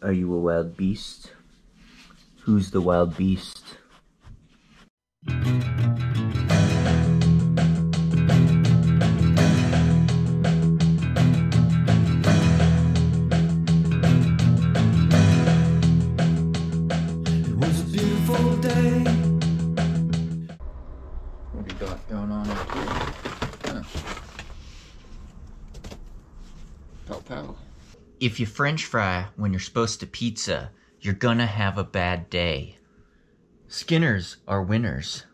Are you a wild beast? Who's the wild beast? What do you got going on out here? Huh. Pow pow. If you French fry when you're supposed to pizza, you're gonna have a bad day. Skinners are winners.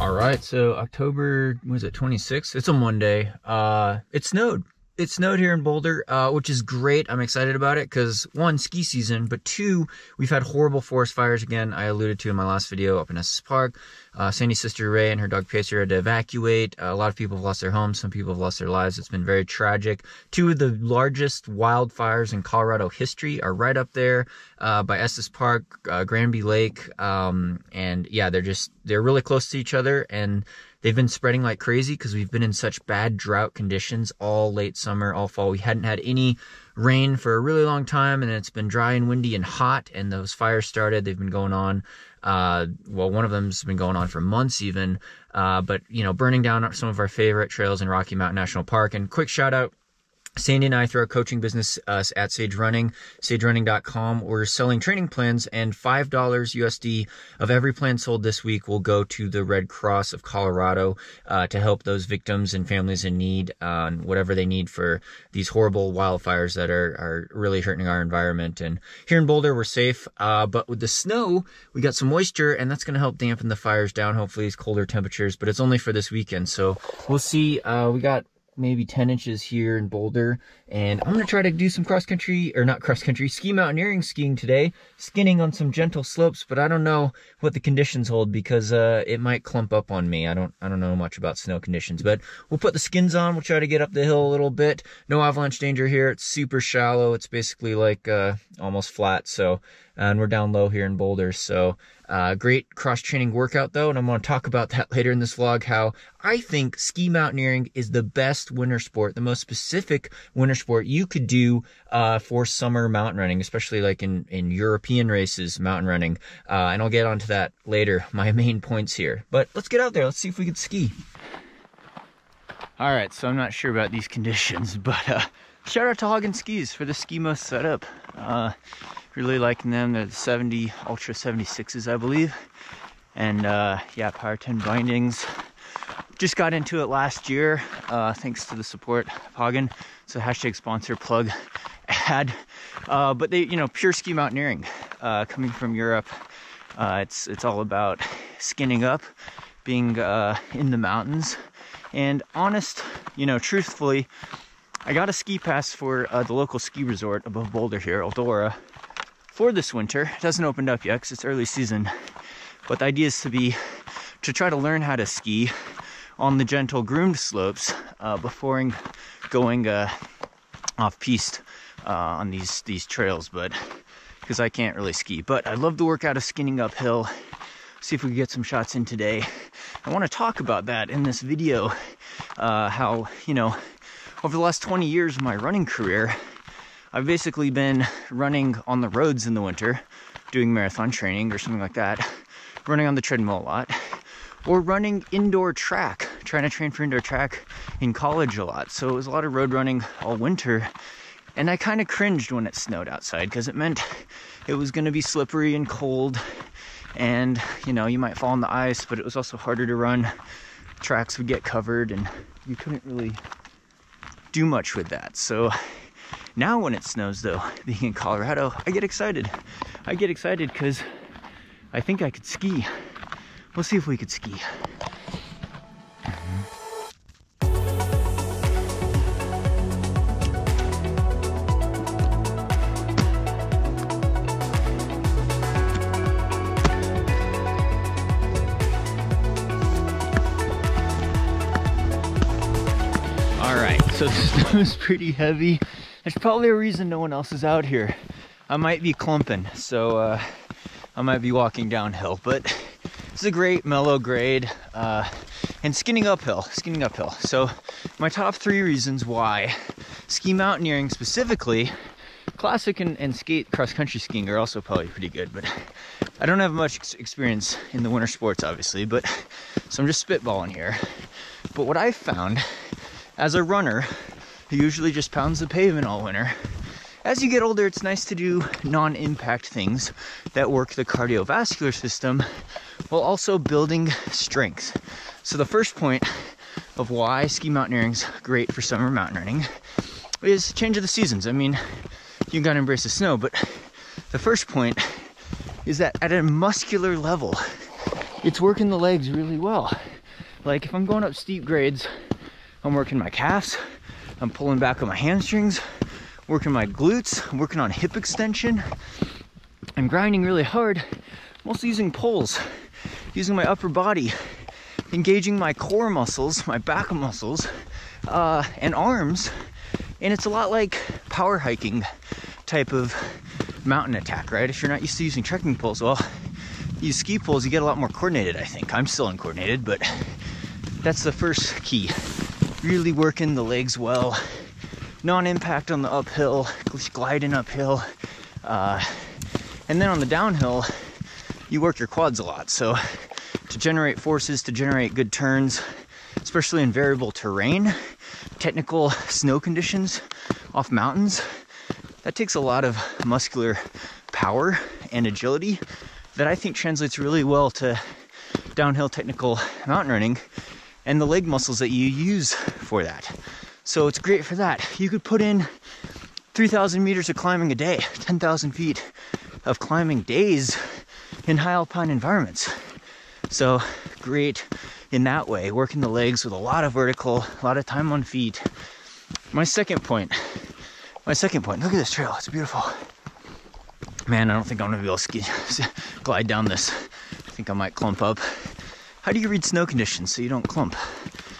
Alright, so October, was it 26th? It's a Monday. It snowed. It snowed here in Boulder, which is great. I'm excited about it because, one, ski season, but two, we've had horrible forest fires again. I alluded to in my last video up in Estes Park. Sandy's sister Ray and her dog Pacer had to evacuate. A lot of people have lost their homes. Some people have lost their lives. It's been very tragic. Two of the largest wildfires in Colorado history are right up there by Estes Park, Granby Lake. And yeah, they're really close to each other, and they've been spreading like crazy because we've been in such bad drought conditions all late summer, all fall. We hadn't had any rain for a really long time, and it's been dry and windy and hot, and those fires started. They've been going on. Well, one of them's been going on for months even, but, you know, burning down some of our favorite trails in Rocky Mountain National Park. And quick shout out, Sandy and I, through our coaching business at Sage Running, sagerunning.com, we're selling training plans, and $5 USD of every plan sold this week will go to the Red Cross of Colorado to help those victims and families in need on whatever they need for these horrible wildfires that are really hurting our environment. And here in Boulder, we're safe, but with the snow, we got some moisture, and that's going to help dampen the fires down, hopefully these colder temperatures, but it's only for this weekend, so we'll see. We got maybe 10 inches here in Boulder, and I'm gonna try to do some ski mountaineering skiing today, skinning on some gentle slopes, but I don't know what the conditions hold because it might clump up on me. I don't know much about snow conditions, but we'll put the skins on. We'll try to get up the hill a little bit. No avalanche danger here. It's super shallow. It's basically like almost flat, so and we're down low here in Boulder, so great cross-training workout though, and I'm going to talk about that later in this vlog, how I think ski mountaineering is the best winter sport, the most specific winter sport you could do for summer mountain running, especially like in European races, mountain running, and I'll get onto that later, my main points here. But let's get out there, let's see if we can ski. Alright, so I'm not sure about these conditions, but shout out to Hagen Skis for the Skimo setup. Really liking them. They're the 70 Ultra 76s, I believe. And yeah, Power 10 bindings. Just got into it last year, thanks to the support of Hagen. So hashtag sponsor, plug, ad. But they, you know, pure ski mountaineering, coming from Europe. It's all about skinning up, being in the mountains. And honest, you know, truthfully, I got a ski pass for the local ski resort above Boulder here, Eldora, for this winter. It hasn't opened up yet because it's early season, but the idea is to try to learn how to ski on the gentle groomed slopes before going off-piste on these trails, but because I can't really ski. But I love the workout of skinning uphill. See if we can get some shots in today. I want to talk about that in this video, how, you know, over the last 20 years of my running career, I've basically been running on the roads in the winter, doing marathon training or something like that, running on the treadmill a lot, or running indoor track, trying to train for indoor track in college a lot. So it was a lot of road running all winter, and I kind of cringed when it snowed outside because it meant it was going to be slippery and cold, and you know, you might fall on the ice, but it was also harder to run. Tracks would get covered and you couldn't really do much with that. So now when it snows though, being in Colorado, I get excited. I get excited because I think I could ski. We'll see if we could ski. So the snow is pretty heavy. There's probably a reason no one else is out here. I might be clumping, so I might be walking downhill, but it's a great mellow grade and skinning uphill. So my top 3 reasons why ski mountaineering specifically, classic and skate cross-country skiing are also probably pretty good, but I don't have much experience in the winter sports, obviously, but so I'm just spitballing here. But what I've found as a runner who usually just pounds the pavement all winter, as you get older, it's nice to do non-impact things that work the cardiovascular system while also building strength. So the first point of why ski mountaineering is great for summer mountain running is change of the seasons. I mean, you gotta embrace the snow, but the first point is that at a muscular level, it's working the legs really well. Like if I'm going up steep grades, I'm working my calves, I'm pulling back on my hamstrings, working my glutes, I'm working on hip extension. I'm grinding really hard. I'm also using poles, using my upper body, engaging my core muscles, my back muscles, and arms. And it's a lot like power hiking type of mountain attack, right? If you're not used to using trekking poles, well, you use ski poles, you get a lot more coordinated, I think. I'm still uncoordinated, but that's the first key. Really working the legs well, non-impact on the uphill, gliding uphill, and then on the downhill, you work your quads a lot. So to generate forces, to generate good turns, especially in variable terrain, technical snow conditions off mountains, that takes a lot of muscular power and agility that I think translates really well to downhill technical mountain running and the leg muscles that you use for that. So it's great for that. You could put in 3,000 meters of climbing a day, 10,000 feet of climbing days in high alpine environments. So great in that way, working the legs with a lot of vertical, a lot of time on feet. My second point, look at this trail, it's beautiful. Man, I don't think I'm gonna be able to glide down this. I think I might clump up. How do you read snow conditions so you don't clump?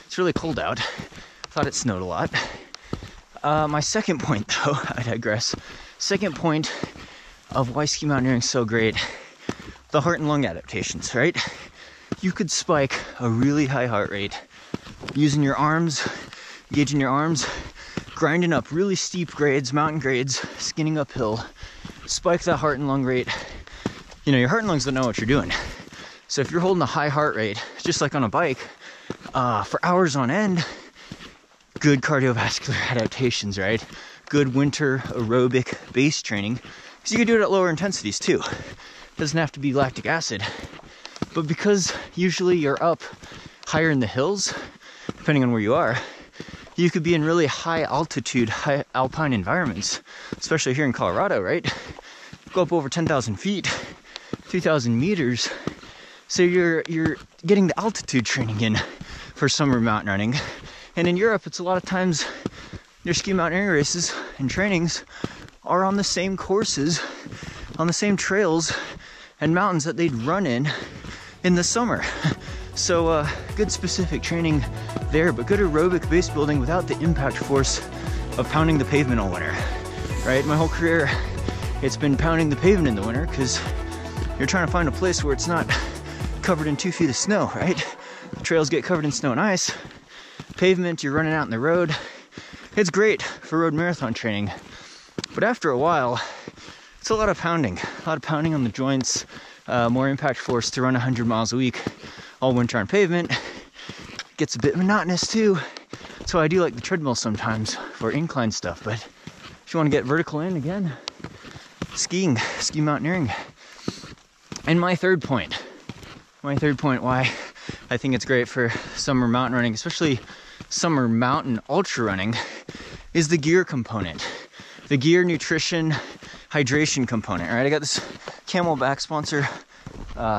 It's really cold out. Thought it snowed a lot. My second point though, I digress. Second point of why ski mountaineering is so great, the heart and lung adaptations, right? You could spike a really high heart rate using your arms, engaging your arms, grinding up really steep grades, mountain grades, skinning uphill, spike that heart and lung rate. You know, your heart and lungs don't know what you're doing. So if you're holding a high heart rate, just like on a bike, for hours on end, good cardiovascular adaptations, right? Good winter aerobic base training. Because you can do it at lower intensities too. It doesn't have to be lactic acid. But because usually you're up higher in the hills, depending on where you are, you could be in really high altitude, high alpine environments, especially here in Colorado, right? Go up over 10,000 feet, 3,000 meters. So you're getting the altitude training in for summer mountain running. And in Europe, it's a lot of times their ski mountaineering races and trainings are on the same courses, on the same trails and mountains that they'd run in the summer. So good specific training there, but good aerobic base building without the impact force of pounding the pavement all winter, right? My whole career, it's been pounding the pavement in the winter because you're trying to find a place where it's not covered in 2 feet of snow, right? The trails get covered in snow and ice. Pavement, you're running out in the road. It's great for road marathon training, but after a while, it's a lot of pounding on the joints, more impact force to run 100 miles a week all winter on pavement. Gets a bit monotonous too. So I do like the treadmill sometimes for incline stuff, but if you want to get vertical in again, ski mountaineering. And my third point why I think it's great for summer mountain running, especially summer mountain ultra running, is the gear component. The gear, nutrition, hydration component. All right, I got this Camelback sponsor,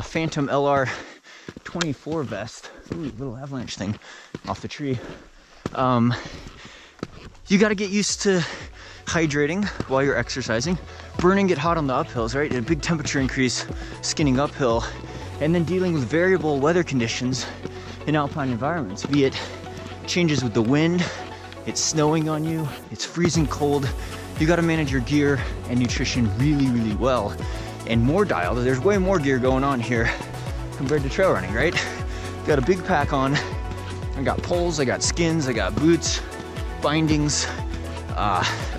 Phantom LR 24 vest. Ooh, little avalanche thing off the tree. You got to get used to hydrating while you're exercising, burning it hot on the uphills, right? A big temperature increase, skinning uphill, and then dealing with variable weather conditions in alpine environments, be it changes with the wind, it's snowing on you, it's freezing cold. You got to manage your gear and nutrition really, really well. And more dialed, there's way more gear going on here compared to trail running, right? Got a big pack on. I got poles, I got skins, I got boots, bindings,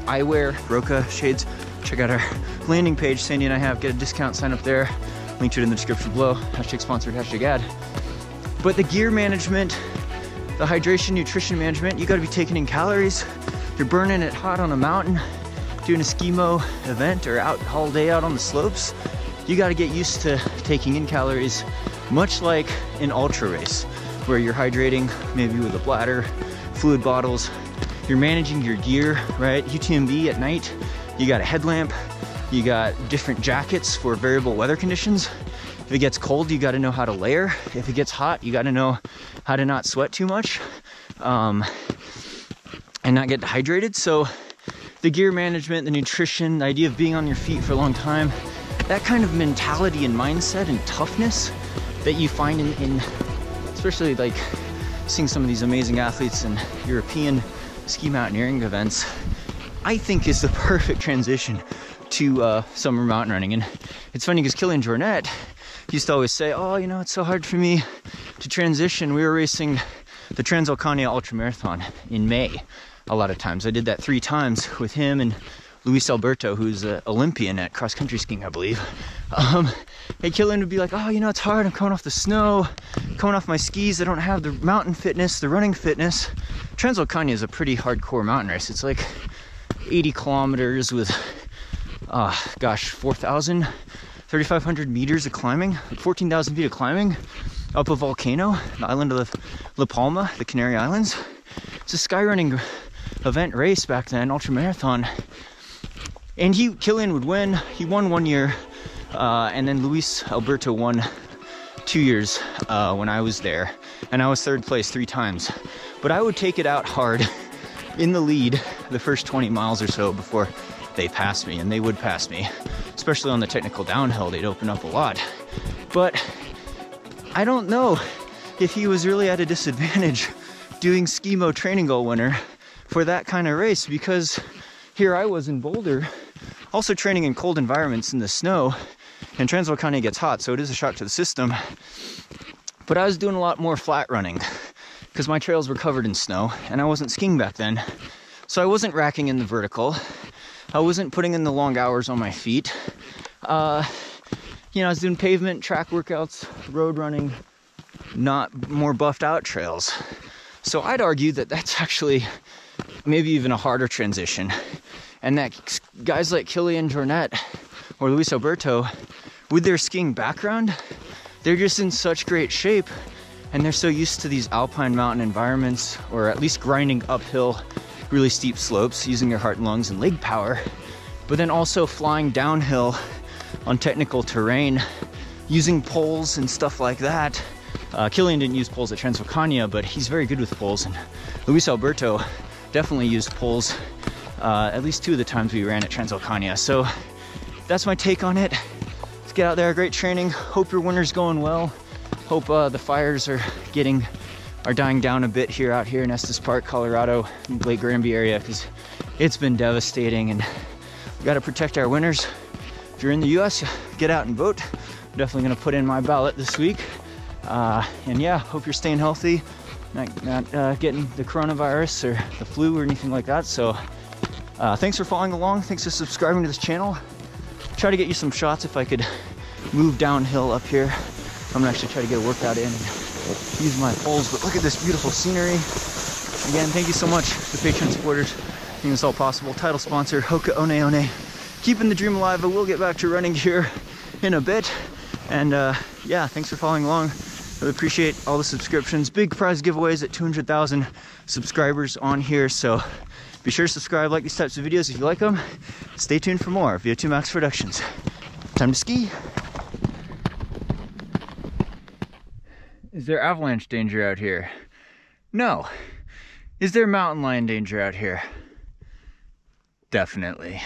eyewear, Roca shades. Check out our landing page, Sandy and I have. Get a discount, sign up there. Link to it in the description below. Hashtag sponsored, hashtag ad. But the gear management, the hydration, nutrition management, you gotta be taking in calories. You're burning it hot on a mountain, doing a Skimo event or out all day out on the slopes. You gotta get used to taking in calories, much like an ultra race, where you're hydrating maybe with a bladder, fluid bottles. You're managing your gear, right? UTMB at night, you got a headlamp, you got different jackets for variable weather conditions. If it gets cold, you got to know how to layer. If it gets hot, you got to know how to not sweat too much and not get dehydrated. So the gear management, the nutrition, the idea of being on your feet for a long time, that kind of mentality and mindset and toughness that you find in especially like seeing some of these amazing athletes in European ski mountaineering events, I think is the perfect transition to summer mountain running. And it's funny because Kilian Jornet used to always say, oh, you know, it's so hard for me to transition. We were racing the Transalcania Ultramarathon in May a lot of times. I did that 3 times with him and Luis Alberto, who's an Olympian at cross-country skiing, I believe. Hey, Kilian would be like, oh, you know, it's hard. I'm coming off the snow, coming off my skis. I don't have the mountain fitness, the running fitness. Transalcania is a pretty hardcore mountain race. It's like 80 kilometers with, 4,000, 3,500 meters of climbing, like 14,000 feet of climbing up a volcano, the island of La Palma, the Canary Islands. It's a skyrunning event race back then, ultramarathon. And Kilian would win. He won 1 year, and then Luis Alberto won 2 years when I was there. And I was 3rd place 3 times. But I would take it out hard in the lead the first 20 miles or so before they passed me, and they would pass me, especially on the technical downhill. They'd open up a lot. But I don't know if he was really at a disadvantage doing Skimo training goal winner for that kind of race, because here I was in Boulder, also training in cold environments in the snow, and Transalcania gets hot, so it is a shock to the system. But I was doing a lot more flat running because my trails were covered in snow, and I wasn't skiing back then. So I wasn't racking in the vertical. I wasn't putting in the long hours on my feet. You know, I was doing pavement, track workouts, road running, not more buffed out trails. So I'd argue that that's actually maybe even a harder transition. And that guys like Kilian Jornet or Luis Alberto, with their skiing background, they're just in such great shape, and they're so used to these alpine mountain environments, or at least grinding uphill really steep slopes using their heart and lungs and leg power, but then also flying downhill on technical terrain using poles and stuff like that. Kilian didn't use poles at Transalcania, but he's very good with poles, and Luis Alberto definitely used poles at least 2 of the times we ran at Transalcania. So that's my take on it. Let's get out there, great training. Hope your winter's going well. Hope the fires are dying down a bit out here in Estes Park, Colorado, Lake Granby area, because it's been devastating, and we got to protect our winters. If you're in the US, get out and vote. I'm definitely going to put in my ballot this week. And yeah, hope you're staying healthy, not getting the coronavirus or the flu or anything like that. So thanks for following along. Thanks for subscribing to this channel. Try to get you some shots if I could move downhill up here. I'm gonna actually try to get a workout in and use my poles, but look at this beautiful scenery. Again, thank you so much to Patreon supporters making this all possible. Title sponsor, Hoka One One. Keeping the dream alive. I will get back to running here in a bit. And yeah, thanks for following along. Really appreciate all the subscriptions. Big prize giveaways at 200,000 subscribers on here. So be sure to subscribe, like these types of videos if you like them. Stay tuned for more via 2 Max Productions. Time to ski. Is there avalanche danger out here? No. Is there mountain lion danger out here? Definitely.